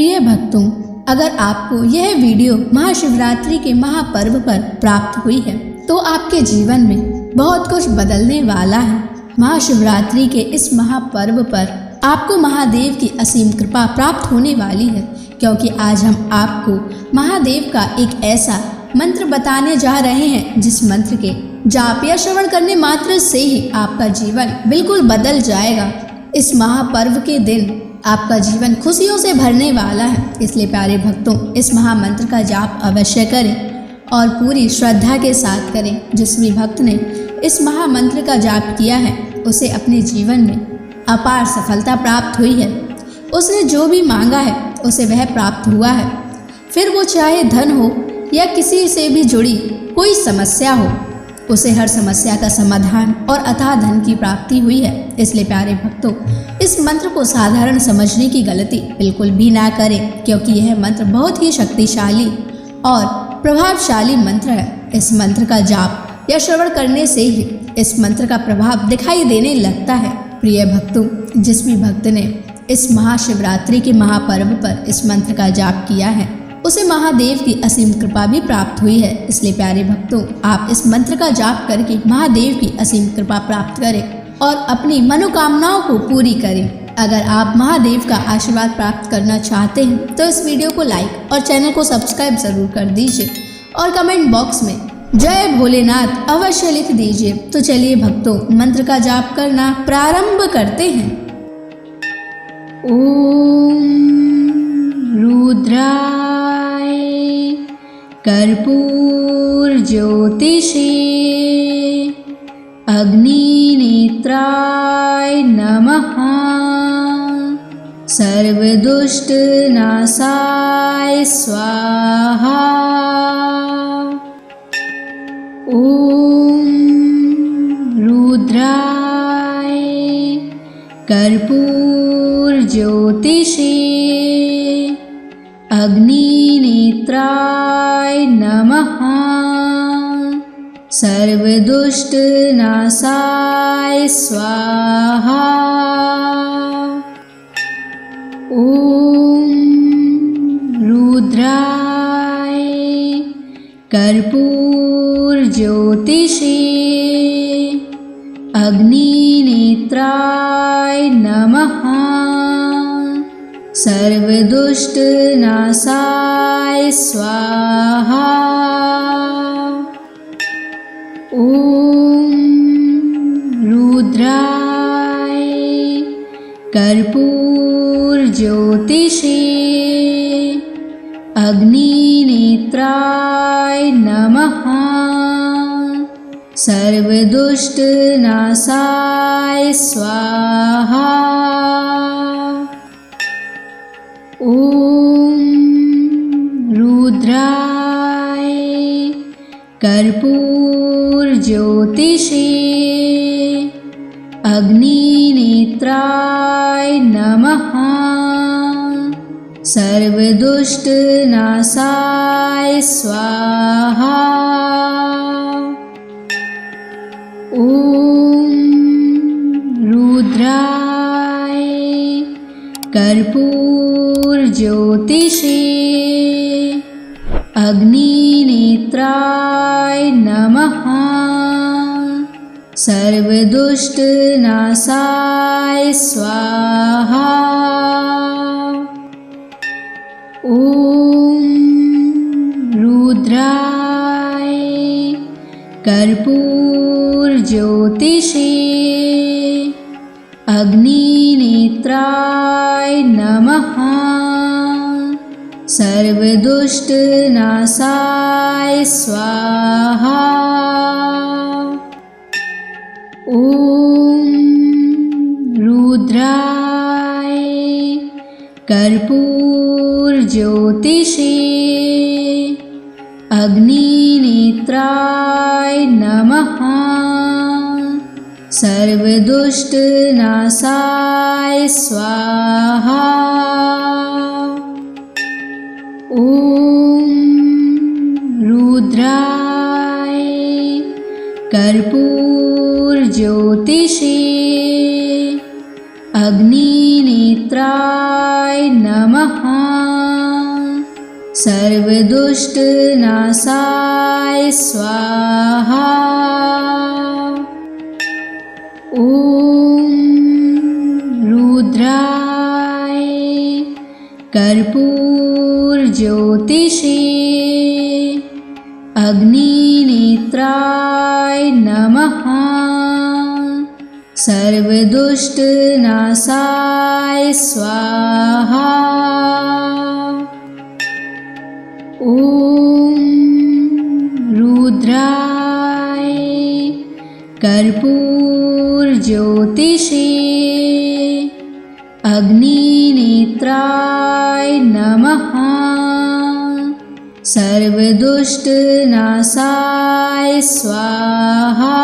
प्रिय भक्तों, अगर आपको यह वीडियो महाशिवरात्रि के महापर्व पर प्राप्त हुई है तो आपके जीवन में बहुत कुछ बदलने वाला है। महाशिवरात्रि के इस महापर्व पर आपको महादेव की असीम कृपा प्राप्त होने वाली है, क्योंकि आज हम आपको महादेव का एक ऐसा मंत्र बताने जा रहे हैं जिस मंत्र के जाप या श्रवण करने मात्र से ही आपका जीवन बिल्कुल बदल जाएगा। इस महापर्व के दिन आपका जीवन खुशियों से भरने वाला है, इसलिए प्यारे भक्तों, इस महामंत्र का जाप अवश्य करें और पूरी श्रद्धा के साथ करें। जिस भी भक्त ने इस महामंत्र का जाप किया है उसे अपने जीवन में अपार सफलता प्राप्त हुई है। उसने जो भी मांगा है उसे वह प्राप्त हुआ है, फिर वो चाहे धन हो या किसी से भी जुड़ी कोई समस्या हो, उसे हर समस्या का समाधान और अथाह धन की प्राप्ति हुई है। इसलिए प्यारे भक्तों, इस मंत्र को साधारण समझने की गलती बिल्कुल भी ना करें, क्योंकि यह मंत्र बहुत ही शक्तिशाली और प्रभावशाली मंत्र है। इस मंत्र का जाप या श्रवण करने से ही इस मंत्र का प्रभाव दिखाई देने लगता है। प्रिय भक्तों, जिस भी भक्त ने इस महाशिवरात्रि के महापर्व पर इस मंत्र का जाप किया है उसे महादेव की असीम कृपा भी प्राप्त हुई है। इसलिए प्यारे भक्तों, आप इस मंत्र का जाप करके महादेव की असीम कृपा प्राप्त करें और अपनी मनोकामनाओं को पूरी करें। अगर आप महादेव का आशीर्वाद प्राप्त करना चाहते हैं तो इस वीडियो को लाइक और चैनल को सब्सक्राइब जरूर कर दीजिए और कमेंट बॉक्स में जय भोलेनाथ अवश्य लिख दीजिए। तो चलिए भक्तों, मंत्र का जाप करना प्रारंभ करते हैं। ओम रुद्राय कर्पूर ज्योतिषे अग्निनेत्राय नमः। सर्वदुष्ट नाशाय स्वाहा। ओम रुद्राय कर्पूर ज्योतिषे अग्निनेत्राय नमः। सर्वदुष्ट नाशाय स्वाहा। ओम रुद्राय कर्पूर ज्योतिषे अग्निनेत्राय नमः। सर्वदुष्ट नाशाय स्वाहा। ओम रुद्राय कर्पूर ज्योतिषे अग्निनेत्राय नमः। सर्वदुष्ट नाशाय स्वाहा। ओम रुद्राय कर्पूर ज्योतिषे अग्निनेत्राय नमः। सर्वदुष्ट नाशाय स्वाहा। ओम रुद्राय कर्पूर ज्योतिषे अग्निनेत्राय नमः। सर्वदुष्ट नाशाय स्वाहा। ओम रुद्राय कर्पूर ज्योतिषे अग्निनेत्राय नमः। सर्वदुष्ट नाशाय स्वाहा। ओम रुद्राय कर्पूर ज्योतिषे अग्निनेत्राय नमः। सर्वदुष्ट नाशाय स्वाहा। ओम रुद्राय कर्पूर ज्योतिषे अग्निनेत्राय नमः। सर्वदुष्टनाशाय स्वाहा। ॐ रुद्राय कर्पूरज्योतिषे अग्निनेत्राय नमः। सर्वदुष्टनाशाय स्वाहा। ॐ रुद्राय कर्पूरज्योतिषे अग्निनेत्राय नमः। सर्वदुष्टनाशाय स्वाहा।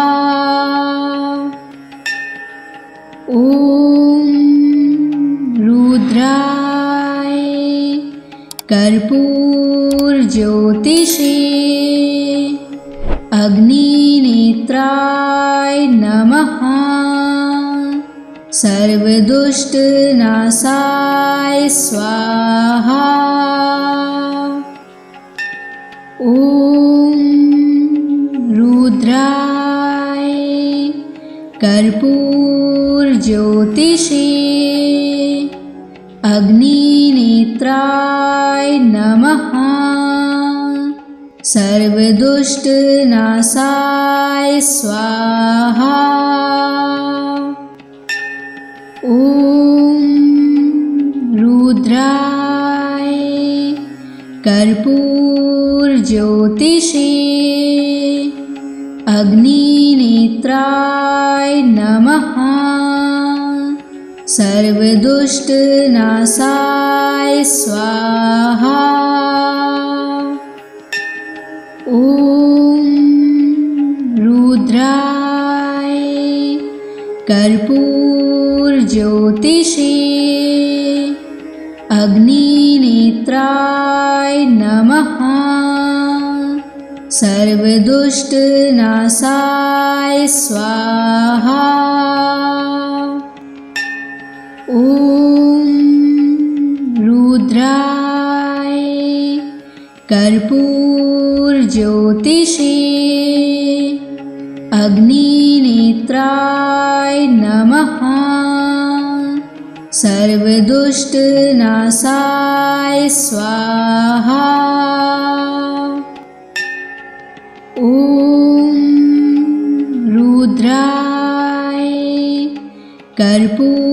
ॐ रुद्राय कर्पूरज्योतिषे अग्निनेत्राय नमः। सर्वदुष्टनाशाय स्वाहा। ॐ रुद्राय कर्पूरज्योतिषे अग्निनेत्राय नमः। सर्वदुष्टनाशाय स्वाहा। ॐ रुद्राय कर्पूरज्योतिषे अग्निनेत्राय नमः। सर्वदुष्टनाशाय स्वाहा। ॐ रुद्राय कर्पूरज्योतिषे अग्निनेत्राय नमः। सर्वदुष्टनाशाय स्वाहा। ॐ रुद्राय कर्पूरज्योतिषे अग्निनेत्राय नमः। सर्वदुष्टनाशाय स्वाहा। ॐ रुद्राय कर्पूरज्योतिषे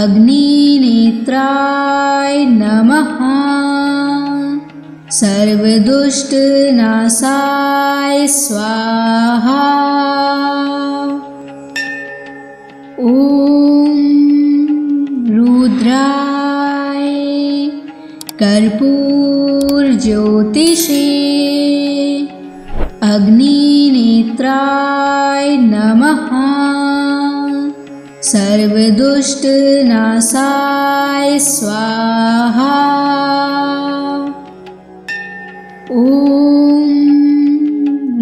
अग्निनेत्राय नमः। सर्वदुष्टनाशाय स्वाहा। ॐ रुद्राय कर्पूरज्योतिषे अग्निनेत्राय नमः। सर्वदुष्टनाशाय स्वाहा। ॐ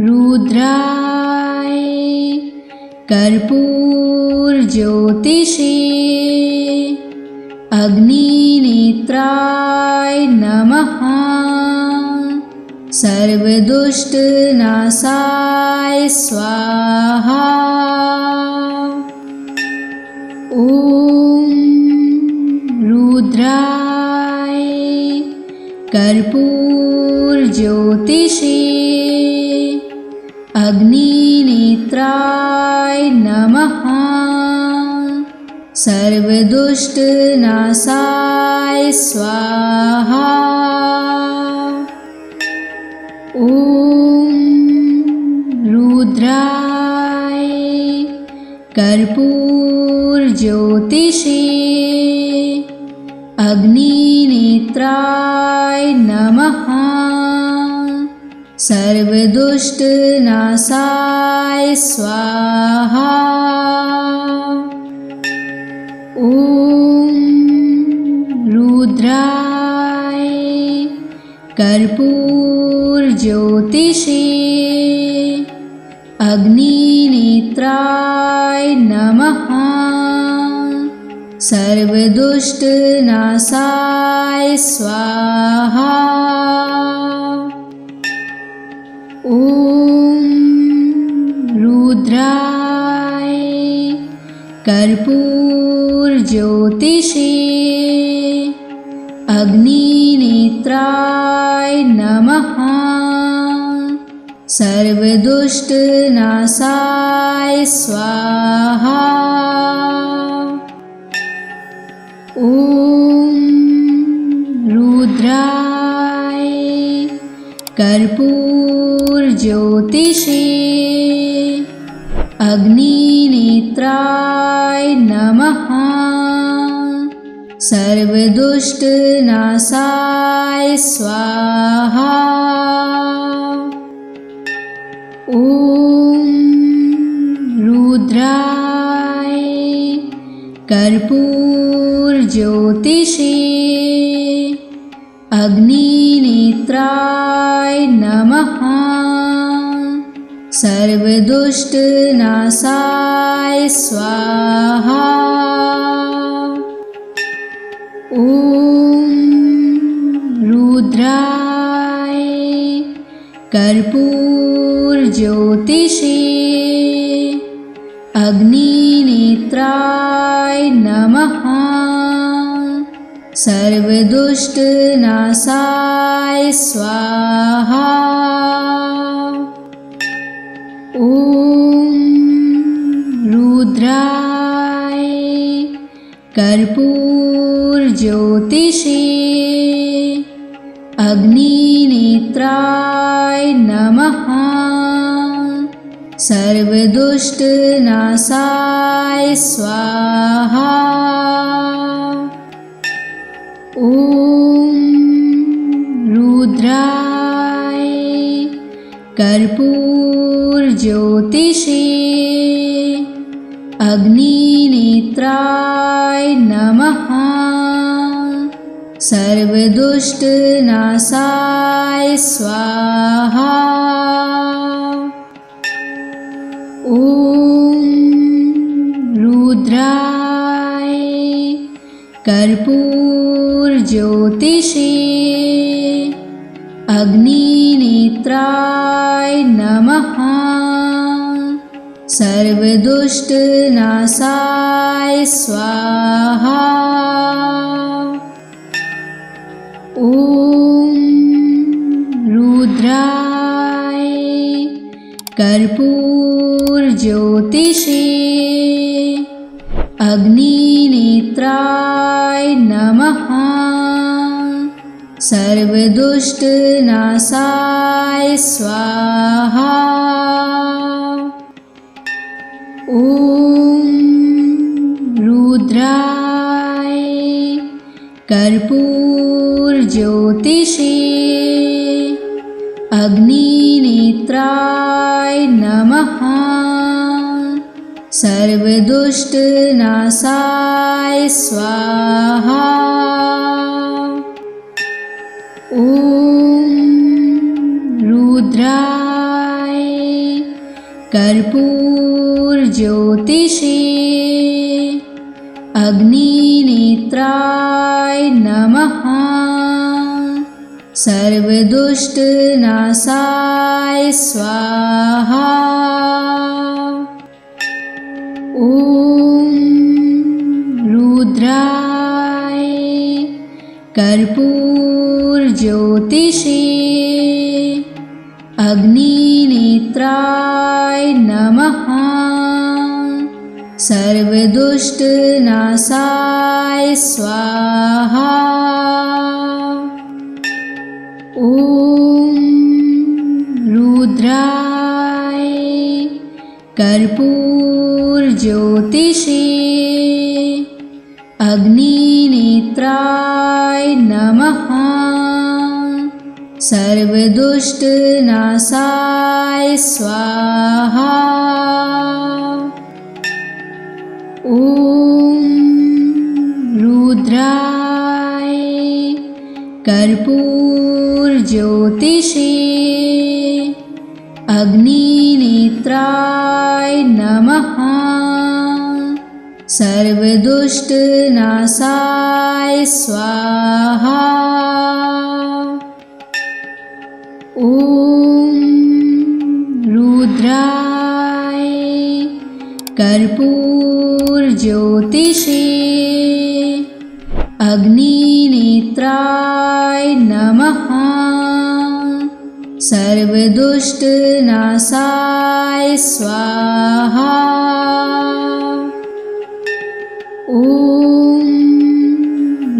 रुद्राय कर्पूरज्योतिषे अग्निनेत्राय नमः। सर्वदुष्टनाशाय स्वाहा। ॐ रुद्राय कर्पूरज्योतिषे अग्निनेत्राय नमः। सर्वदुष्टनाशाय स्वाहा। ॐ रुद्राय कर्पूरज्योतिषे अग्निनेत्राय नमः। सर्वदुष्टनाशाय स्वाहा। ॐ रुद्राय कर्पूरज्योतिषे अग्निनेत्राय नमः। सर्वदुष्टनाशाय स्वाहा। ॐ रुद्राय कर्पूरज्योतिषे अग्निनेत्राय नमः। सर्वदुष्टनाशाय स्वाहा। ॐ रुद्राय कर्पूरज्योतिषे अग्निनेत्राय नमः। सर्वदुष्टनाशाय स्वाहा। ॐ रुद्राय कर्पूरज्योतिषे अग्निनेत्राय नमः। सर्वदुष्टनाशाय स्वाहा। ॐ रुद्राय कर्पूरज्योतिषे अग्निनेत्राय नमः। सर्वदुष्टनाशाय स्वाहा। ॐ रुद्राय कर्पूरज्योतिषे अग्निनेत्राय नमः। सर्वदुष्टनाशाय स्वाहा। ॐ रुद्राय कर्पूरज्योतिषे अग्निनेत्राय नमः। सर्वदुष्टनाशाय स्वाहा। ॐ रुद्राय कर्पूरज्योतिषे अग्निनेत्राय नमः। सर्वदुष्टनाशाय स्वाहा। ॐ रुद्राय कर्पूरज्योतिषे अग्निनेत्राय नमः। सर्वदुष्टनाशाय स्वाहा। ॐ रुद्राय कर्पूरज्योतिषे अग्निनेत्राय नमः। सर्वदुष्टनाशाय स्वाहा। ॐ रुद्राय कर्पूरज्योतिषे अग्निनेत्राय नमः। सर्वदुष्टनाशाय स्वाहा। ॐ रुद्राय कर्पूरज्योतिषे अग्निनेत्राय नमः। सर्वदुष्टनाशाय स्वाहा। ॐ रुद्राय कर्पूरज्योतिषे अग्निनेत्राय नमः। सर्वदुष्टनाशाय स्वाहा। ॐ रुद्राय कर्पूरज्योतिषे अग्निनेत्राय नमः। सर्वदुष्टनाशाय स्वाहा। ॐ रुद्राय कर्पूरज्योतिषे अग्निनेत्राय नमः। सर्वदुष्टनाशाय स्वाहा। ॐ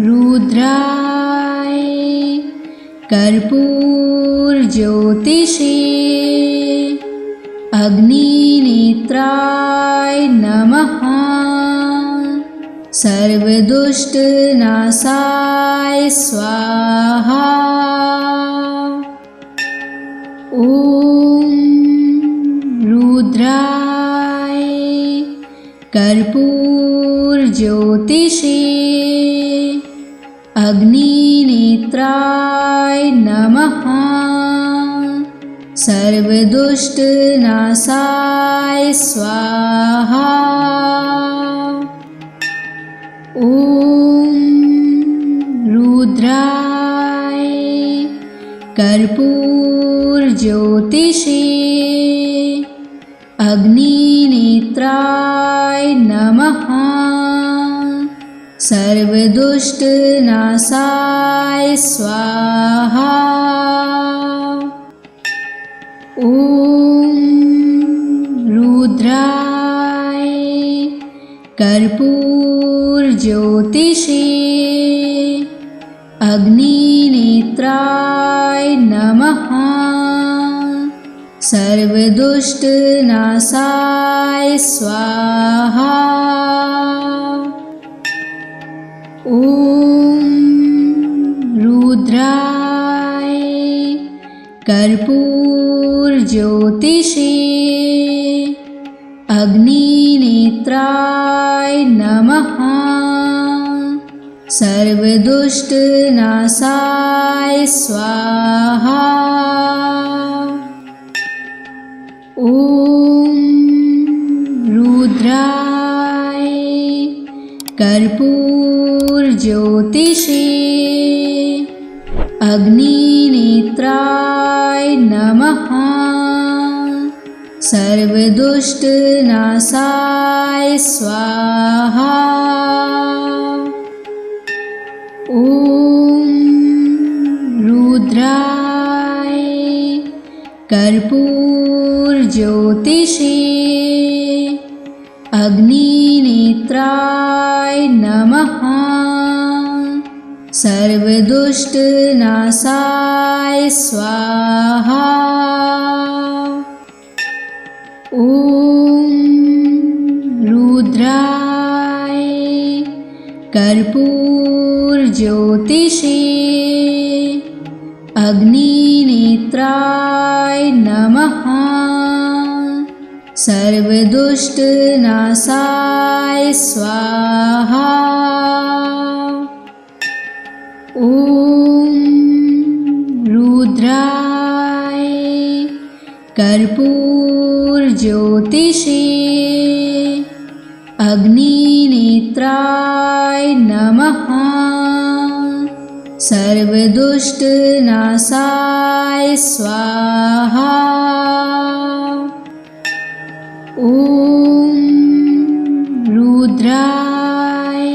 रुद्राय कर्पूरज्योतिषे अग्निनेत्राय नमः। सर्वदुष्टनाशाय स्वाहा। ॐ रुद्राय कर्पूरज्योतिषे अग्निनेत्राय नमः। सर्वदुष्टनाशाय स्वाहा। ॐ रुद्राय कर्पूरज्योतिषे अग्निनेत्राय नमः। सर्वदुष्टनाशाय स्वाहा। ॐ रुद्राय कर्पूरज्योतिषे अग्निनेत्राय नमः। सर्वदुष्टनाशाय स्वाहा। ॐ रुद्राय कर्पूरज्योतिषे अग्निनेत्राय नमः। सर्वदुष्टनाशाय स्वाहा। ॐ रुद्राय कर्पूरज्योतिषे अग्निनेत्राय नमः। सर्वदुष्टनाशाय स्वाहा। ॐ रुद्राय कर्पूरज्योतिषे अग्निनेत्राय नमः। सर्वदुष्टनाशाय स्वाहा। ॐ रुद्राय कर्पूरज्योतिषे अग्निनेत्राय नमः। सर्वदुष्टनाशाय स्वाहा। ॐ रुद्राय कर्पूरज्योतिषे अग्निनेत्राय नमः। सर्वदुष्टनाशाय स्वाहा। ॐ रुद्राय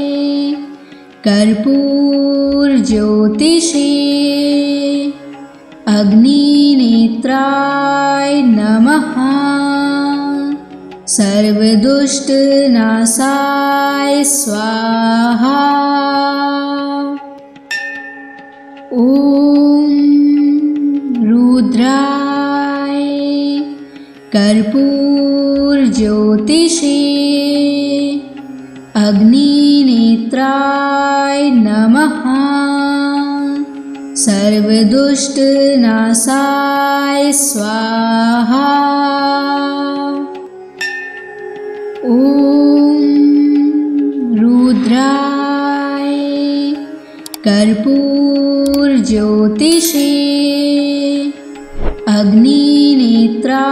कर्पूरज्योतिषे अग्निनेत्राय नमः। सर्वदुष्टनाशाय स्वाहा। ॐ रुद्राय कर्पूरज्योतिषे अग्निनेत्राय नमः। सर्वदुष्टनाशाय स्वाहा। ॐ रुद्राय कर्पूरज्योतिषे अग्निनेत्राय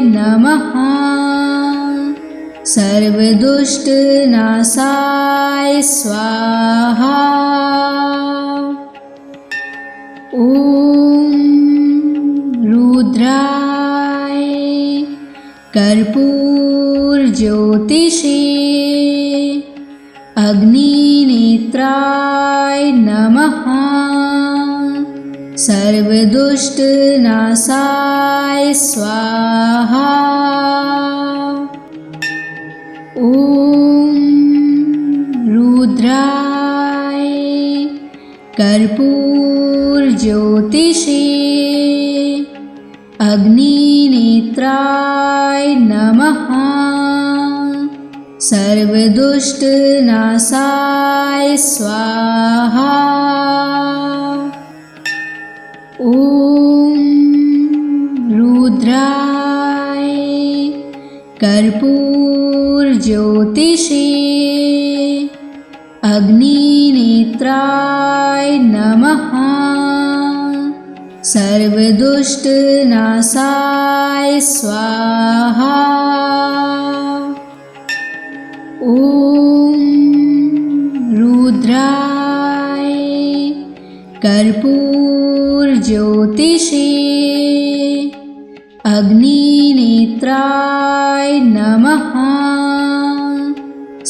नमः। सर्वदुष्टनाशाय स्वाहा। ॐ रुद्राय कर्पूरज्योतिषे अग्निनेत्राय नमः। सर्वदुष्टनाशाय स्वाहा। ॐ रुद्राय कर्पूरज्योतिषे अग्निनेत्राय नमः। सर्वदुष्टनाशाय स्वाहा। ॐ रुद्राय कर्पूरज्योतिषे अग्निनेत्राय नमः। सर्वदुष्टनाशाय स्वाहा। ॐ रुद्राय कर्पूरज्योतिषे अग्निनेत्राय नमः।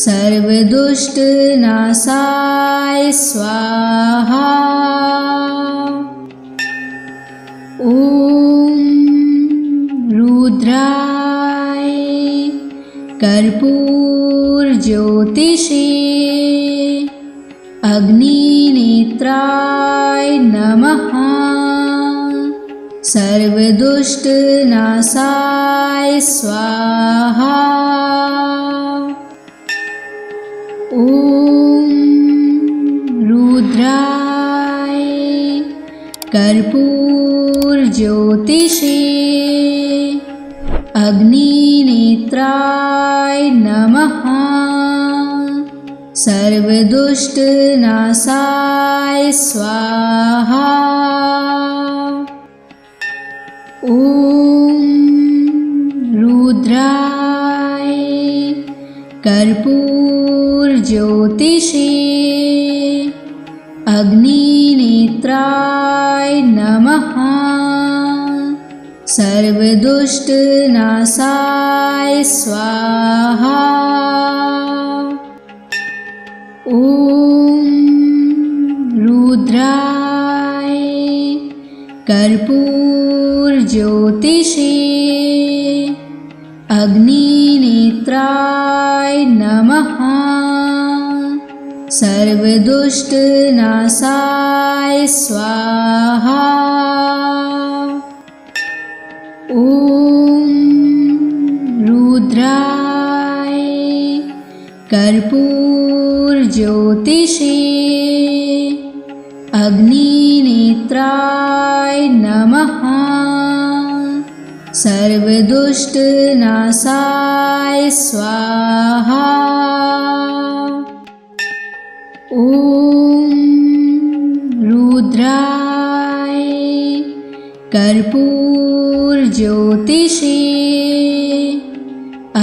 सर्वदुष्टनाशाय स्वाहा। ॐ रुद्राय कर्पूरज्योतिषे अग्निनेत्राय नमः। सर्वदुष्टनाशाय स्वाहा। ॐ रुद्राय कर्पूरज्योतिषे अग्निनेत्राय नमः। सर्वदुष्टनाशाय स्वाहा। ॐ रुद्राय कर्पूरज्योतिषे अग्निनेत्राय नमः। सर्वदुष्टनाशाय स्वाहा। ॐ रुद्राय कर्पूरज्योतिषे अग्निनेत्राय नमः। सर्वदुष्टनाशाय स्वाहा। ॐ रुद्राय कर्पूरज्योतिषे अग्निनेत्राय नमः। सर्वदुष्टनाशाय स्वाहा। ॐ रुद्राय कर्पूरज्योतिषे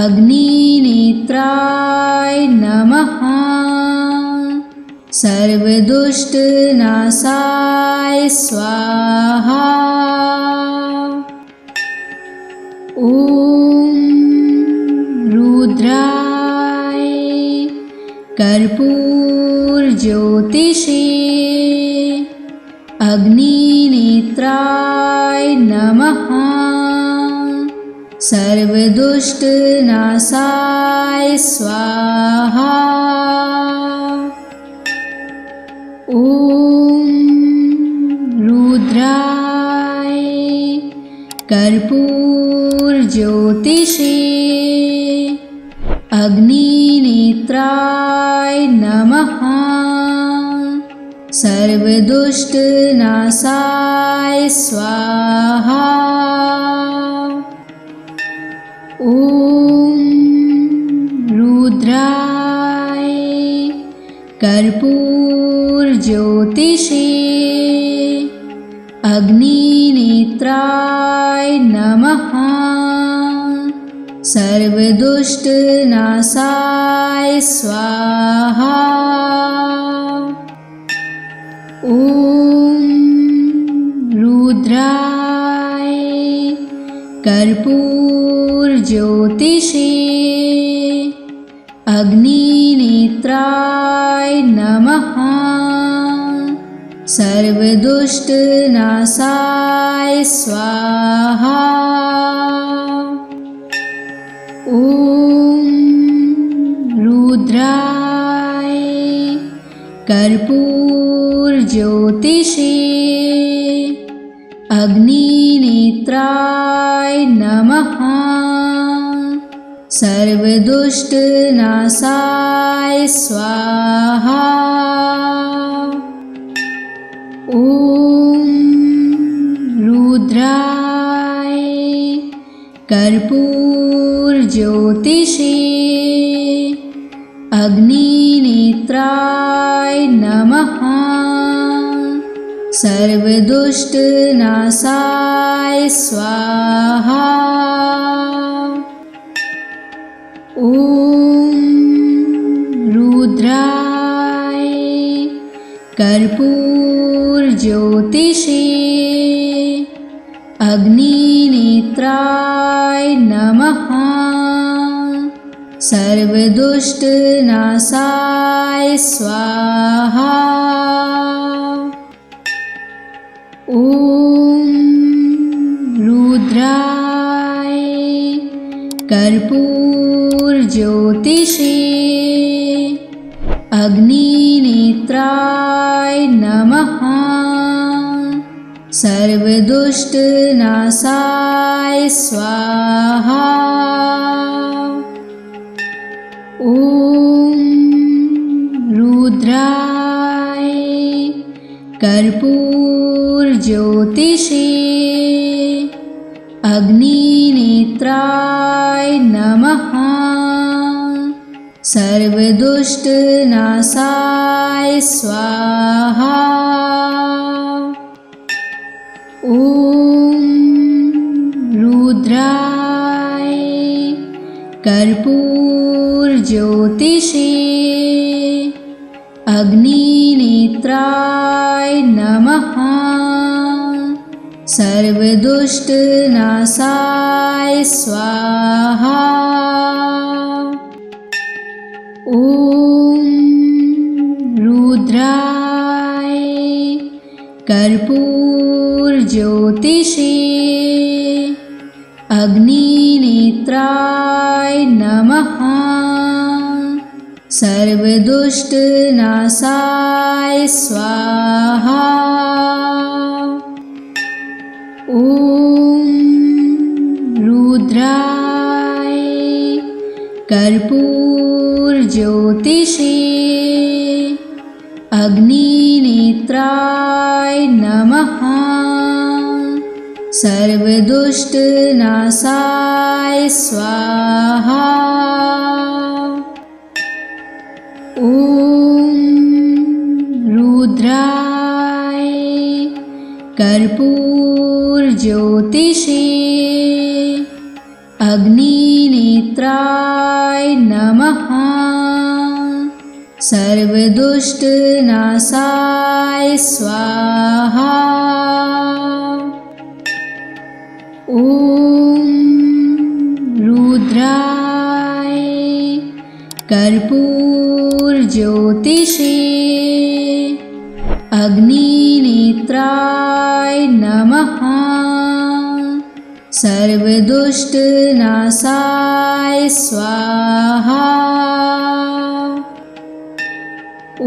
अग्निनेत्राय नमः। सर्वदुष्टनाशाय स्वाहा। ॐ रुद्राय कर्पूरज्योतिषे अग्निनेत्राय नमः। सर्वदुष्टनाशाय स्वाहा। ॐ रुद्राय कर्पूरज्योतिषे अग्निनेत्राय नमः। सर्वदुष्टनाशाय स्वाहा। ॐ रुद्राय कर्पूरज्योतिषे अग्निनेत्राय नमः। सर्वदुष्टनाशाय स्वाहा। ॐ रुद्राय कर्पूरज्योतिषे अग्निनेत्राय नमः। सर्वदुष्टनाशाय स्वाहा। ॐ रुद्राय कर्पूरज्योतिषे अग्निनेत्राय नमः। सर्वदुष्टनाशाय स्वाहा। ॐ रुद्राय कर्पूरज्योतिषे अग्निनेत्राय नमः। सर्वदुष्टनाशाय स्वाहा। ॐ रुद्राय कर्पूरज्योतिषे अग्निनेत्राय नमः। सर्वदुष्टनाशाय स्वाहा। ॐ रुद्राय कर्पूरज्योतिषे अग्निनेत्राय नमः। सर्वदुष्टनाशाय स्वाहा। ॐ रुद्राय कर्पूरज्योतिषे अग्निनेत्राय नमः। सर्वदुष्टनाशाय स्वाहा। ॐ रुद्राय कर्पूरज्योतिषे अग्निनेत्राय नमः। सर्वदुष्टनाशाय स्वाहा। ॐ रुद्राय कर्पूरज्योतिषे अग्निनेत्राय नमः। सर्वदुष्टनाशाय स्वाहा। ॐ रुद्राय कर्पूरज्योतिषे अग्निनेत्राय नमः। सर्वदुष्टनाशाय स्वाहा। ॐ रुद्राय कर्पूरज्योतिषे अग्निनेत्राय नमः। सर्वदुष्टनाशाय स्वाहा। ॐ रुद्राय कर्पूरज्योतिषे अग्निनेत्राय नमः। सर्वदुष्टनाशाय स्वाहा। ॐ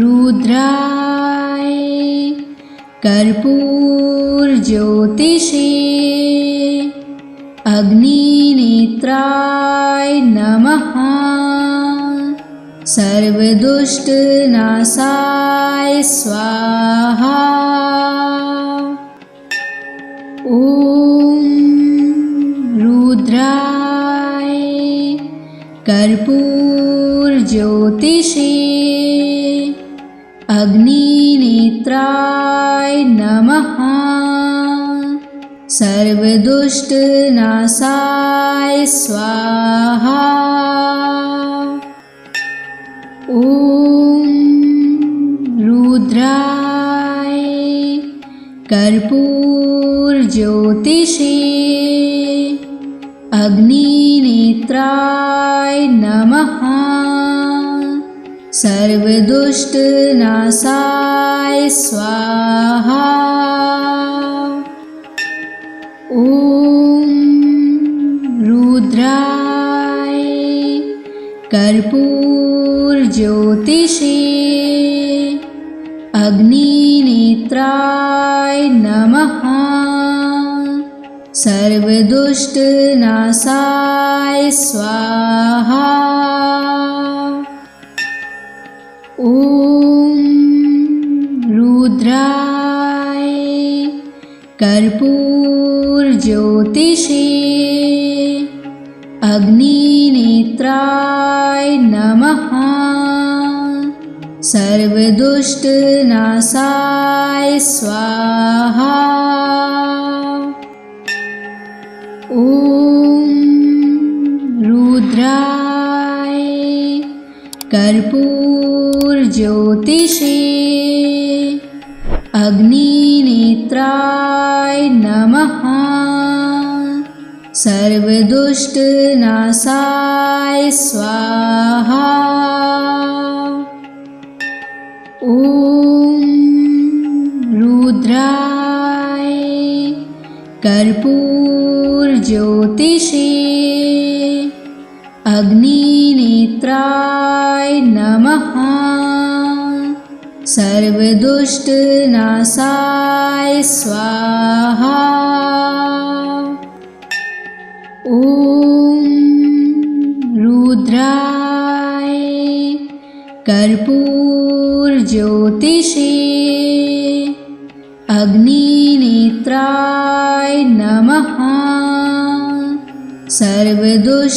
रुद्राय कर्पूरज्योतिषे अग्निनेत्राय नमः। सर्वदुष्टनाशाय स्वाहा। ॐ रुद्राय कर्पूरज्योतिषे अग्निनेत्राय नमः। सर्वदुष्टनाशाय स्वाहा। ॐ रुद्राय कर्पूरज्योतिषे अग्निनेत्राय नमः। सर्वदुष्टनाशाय स्वाहा। ॐ रुद्राय कर्पूरज्योतिषे अग्निनेत्राय नमः। सर्वदुष्टनाशाय स्वाहा। ॐ रुद्राय कर्पूरज्योतिषे अग्निनेत्राय नमः। सर्वदुष्टनाशाय स्वाहा। ॐ रुद्राय कर्पूरज्योतिषे अग्निनेत्राय नमः। सर्वदुष्टनाशाय स्वाहा। ॐ रुद्राय कर्पूरज्योतिषे अग्निनेत्राय नमः। सर्वदुष्टनाशाय स्वाहा। ॐ रुद्राय कर्पूरज्योतिषे अग्निनेत्राय नमः। सर्वदुष्टनाशाय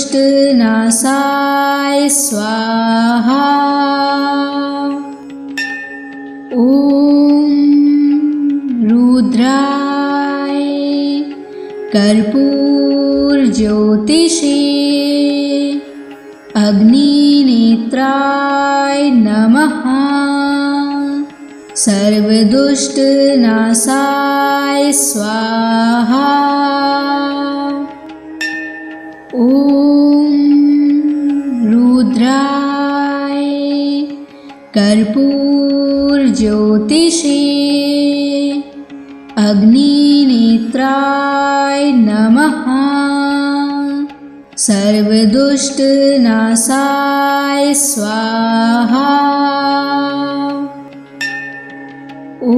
स्वाहा। ॐ रुद्राय कर्पूरज्योतिषे अग्निनेत्राय नमः। सर्वदुष्टनाशाय स्वाहा। ॐ रुद्राय कर्पूरज्योतिषे अग्निनेत्राय नमः। सर्वदुष्टनाशाय स्वाहा। ॐ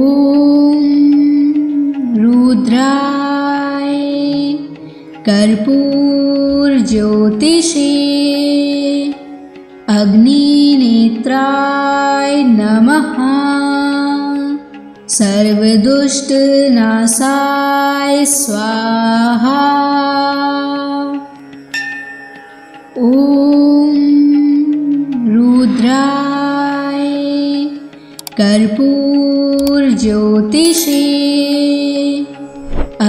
रुद्राय कर्पूरज्योतिषे अग्निनेत्राय नमः। सर्वदुष्टनाशाय स्वाहा। ॐ रुद्राय कर्पूरज्योतिषे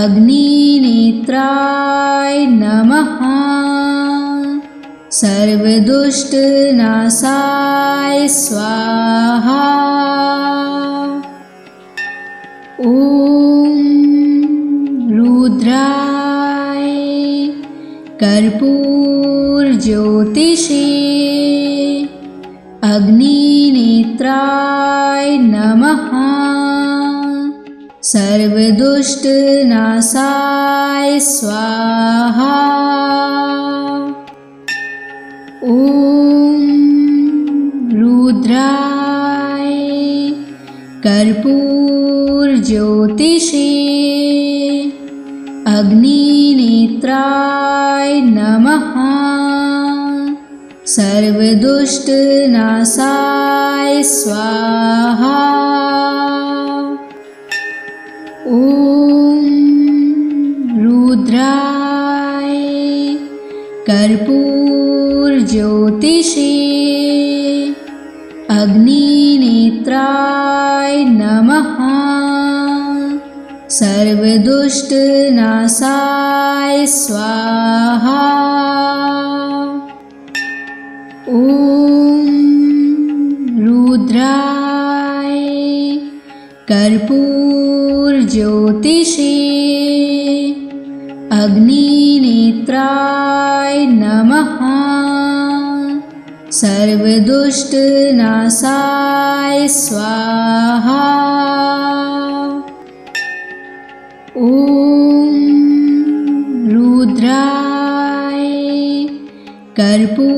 अग्निनेत्राय नमः। सर्वदुष्टनाशाय स्वाहा। ॐ रुद्राय कर्पूरज्योतिषे अग्निनेत्राय नमः। सर्वदुष्टनाशाय स्वाहा। ॐ रुद्राय कर्पूरज्योतिषे अग्निनेत्राय नमः। सर्वदुष्टनाशाय स्वाहा। ॐ रुद्राय कर्पूरज्योतिषे अग्निनेत्राय नमः। सर्वदुष्टनाशाय स्वाहा। ॐ रुद्राय कर्पूरज्योतिषे अग्निनेत्राय नमः। सर्वदुष्टनाशाय स्वाहा। ॐ रुद्राय कर्पूरज्योतिषे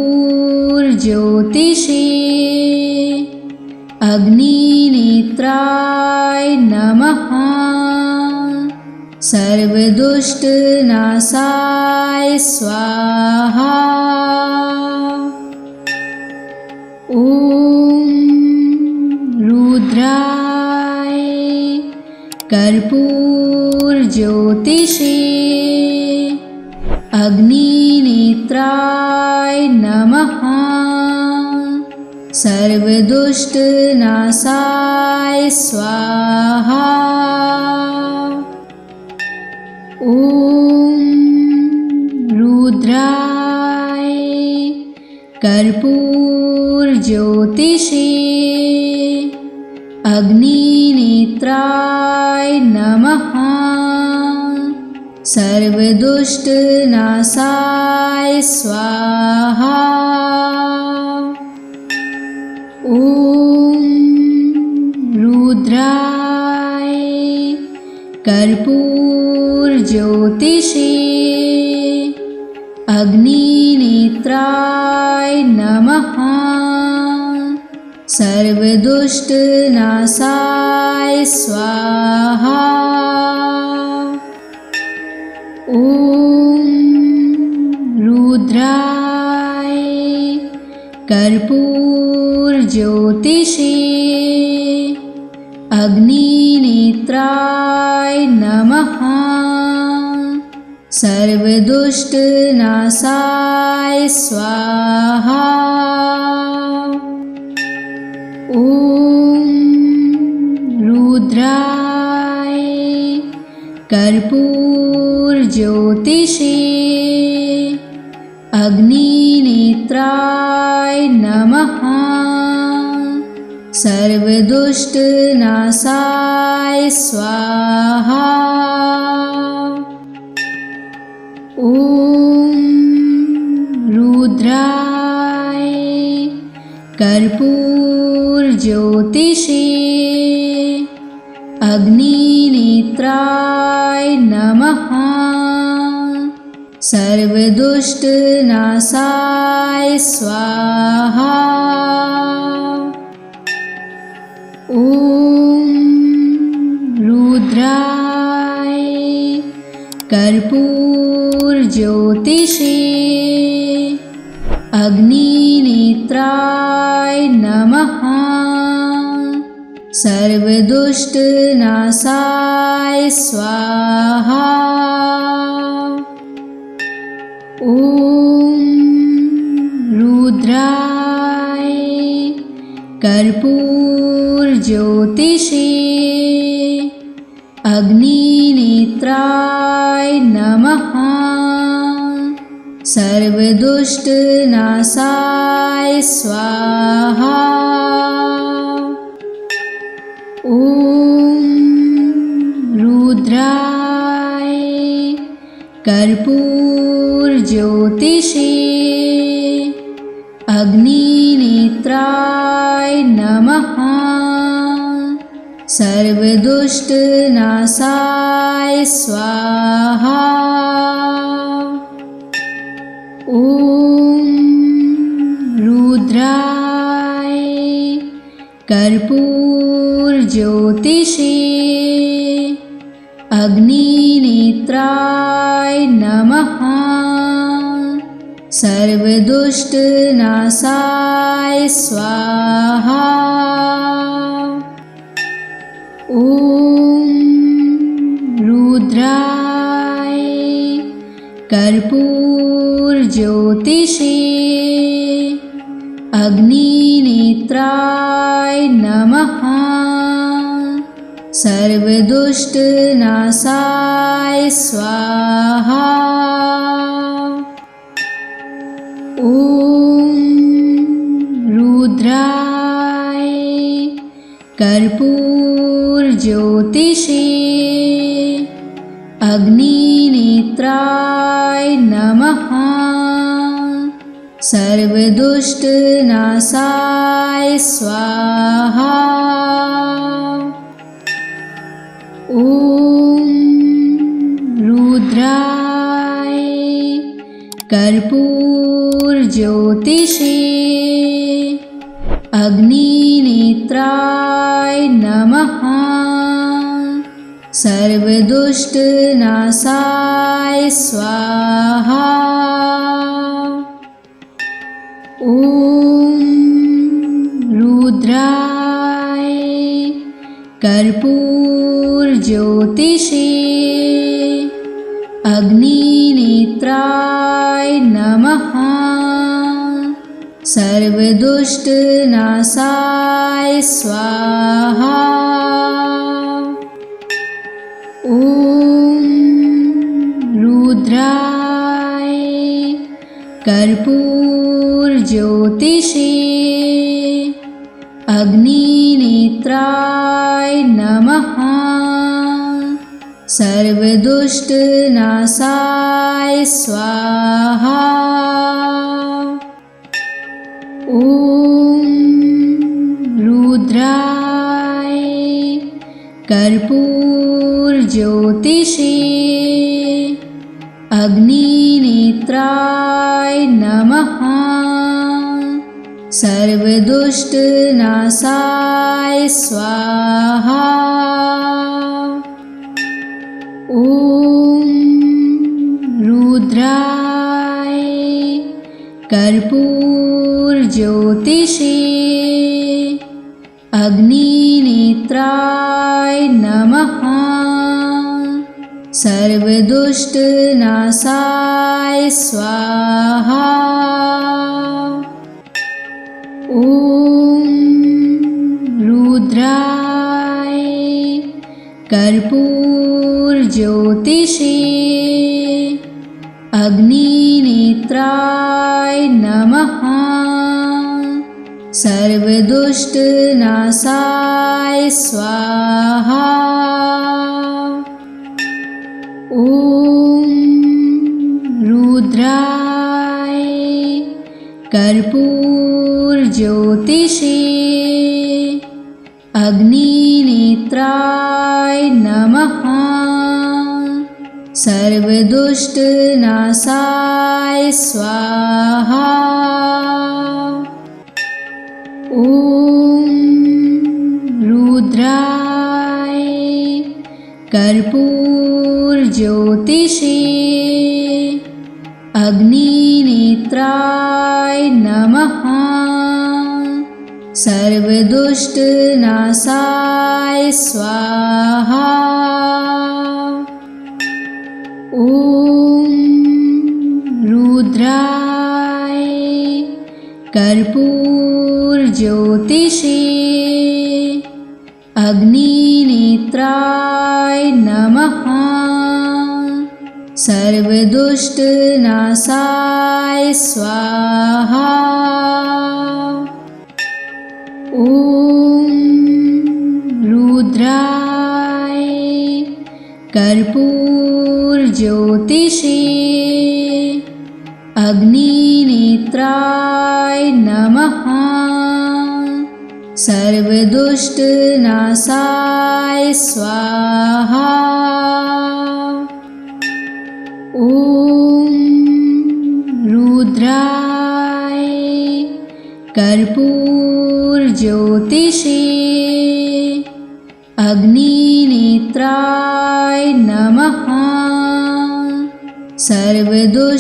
अग्निनेत्राय नमः। सर्वदुष्टनाशाय स्वाहा। ॐ रुद्राय कर्पूरज्योतिषे अग्निनेत्राय नमः। सर्वदुष्टनाशाय स्वाहा। ॐ रुद्राय कर्पूरज्योतिषे अग्निनेत्राय नमः। सर्वदुष्टनाशाय स्वाहा। ॐ रुद्राय कर्पूरज्योतिषे अग्निनेत्राय नमः। सर्वदुष्टनाशाय स्वाहा। ॐ रुद्राय कर्पूरज्योतिषे अग्निनेत्राय नमः। सर्वदुष्टनाशाय स्वाहा। ॐ रुद्राय कर्पूरज्योतिषे अग्निनेत्राय नमः। सर्वदुष्टनाशाय स्वाहा। ॐ रुद्राय कर्पूरज्योतिषे अग्निनेत्राय नमः। सर्वदुष्टनाशाय स्वाहा। ॐ रुद्राय कर्पूरज्योतिषे अग्निनेत्राय नमः। सर्वदुष्टनाशाय स्वाहा। ॐ रुद्राय कर्पूरज्योतिषे अग्निनेत्राय नमः। सर्वदुष्टनाशाय स्वाहा। ॐ रुद्राय कर्पूरज्योतिषे अग्निनेत्राय नमः। सर्वदुष्टनाशाय स्वाहा। ॐ रुद्राय कर्पूरज्योतिषे अग्निनेत्राय नमः। सर्वदुष्टनाशाय स्वाहा। ॐ रुद्राय कर्पूरज्योतिषे अग्निनेत्राय नमः। सर्वदुष्टनाशाय स्वाहा। ॐ रुद्राय कर्पूरज्योतिषे अग्निनेत्राय नमः। सर्वदुष्टनाशाय स्वाहा। ॐ रुद्राय कर्पूरज्योतिषे अग्निनेत्राय नमः। सर्वदुष्टनाशाय स्वाहा। ॐ रुद्राय कर्पूरज्योतिषे अग्निनेत्राय नमः। सर्वदुष्टनाशाय स्वाहा। ॐ रुद्राय कर्पूरज्योतिषे अग्निनेत्राय नमः। सर्वदुष्टनाशाय स्वाहा। ॐ रुद्राय कर्पूरज्योतिषे अग्निनेत्राय नमः। सर्वदुष्टनाशाय स्वाहा। ॐ रुद्राय कर्पूरज्योतिषे अग्निनेत्राय नमः। सर्वदुष्टनाशाय स्वाहा। ॐ रुद्राय कर्पूरज्योतिषे अग्निनेत्राय नमः। सर्वदुष्टनाशाय स्वाहा। ॐ रुद्राय कर्पूरज्योतिषे अग्निनेत्राय नमः। सर्वदुष्टनाशाय स्वाहा। ॐ रुद्राय कर्पूरज्योतिषे अग्निनेत्राय नमः। सर्वदुष्टनाशाय स्वाहा। ॐ रुद्राय कर्पूरज्योतिषे अग्निनेत्राय नमः। सर्वदुष्टनाशाय स्वाहा। ॐ रुद्राय कर्पूरज्योतिषे अग्निनेत्राय नमः। सर्वदुष्टनाशाय स्वाहा। ॐ रुद्राय कर्पूरज्योतिषे अग्निनेत्राय नमः। सर्वदुष्टनाशाय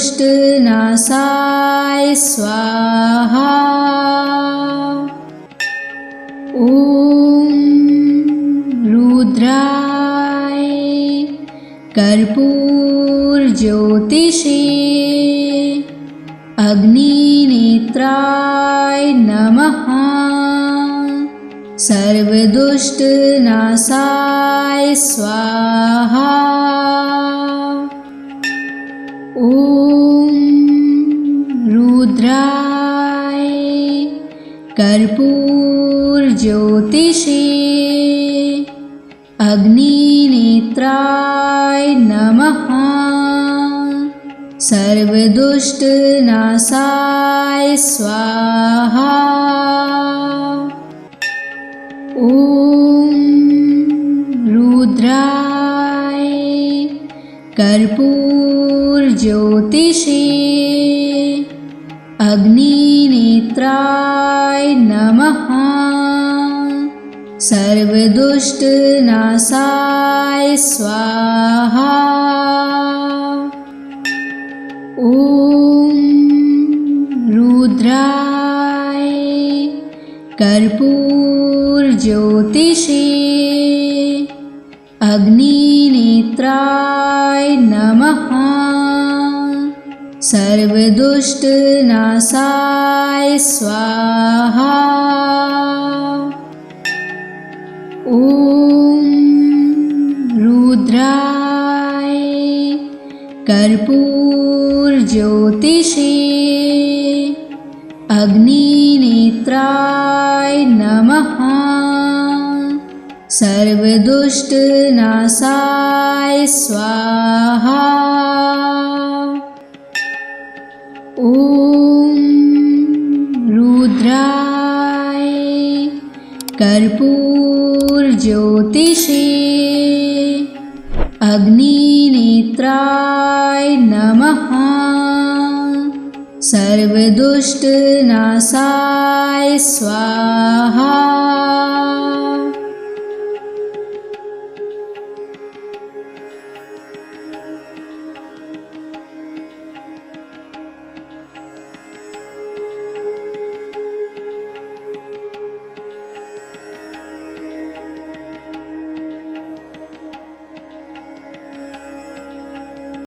स्वाहा। ॐ रुद्राय कर्पूरज्योतिषे अग्निनेत्राय नमः। सर्वदुष्टनाशाय स्वाहा। ॐ रुद्राय कर्पूरज्योतिषे अग्निनेत्राय नमः। सर्वदुष्टनाशाय स्वाहा। ॐ रुद्राय कर्पूरज्योतिषे अग्निनेत्राय नमः। सर्वदुष्टनाशाय स्वाहा। ॐ रुद्राय कर्पूरज्योतिषे अग्निनेत्राय नमः। सर्वदुष्टनाशाय स्वाहा। ॐ रुद्राय कर्पूरज्योतिषे अग्निनेत्राय नमः। सर्वदुष्टनाशाय स्वाहा। ॐ रुद्राय कर्पूरज्योतिषे अग्निनेत्राय नमः। सर्वदुष्टनाशाय स्वाहा।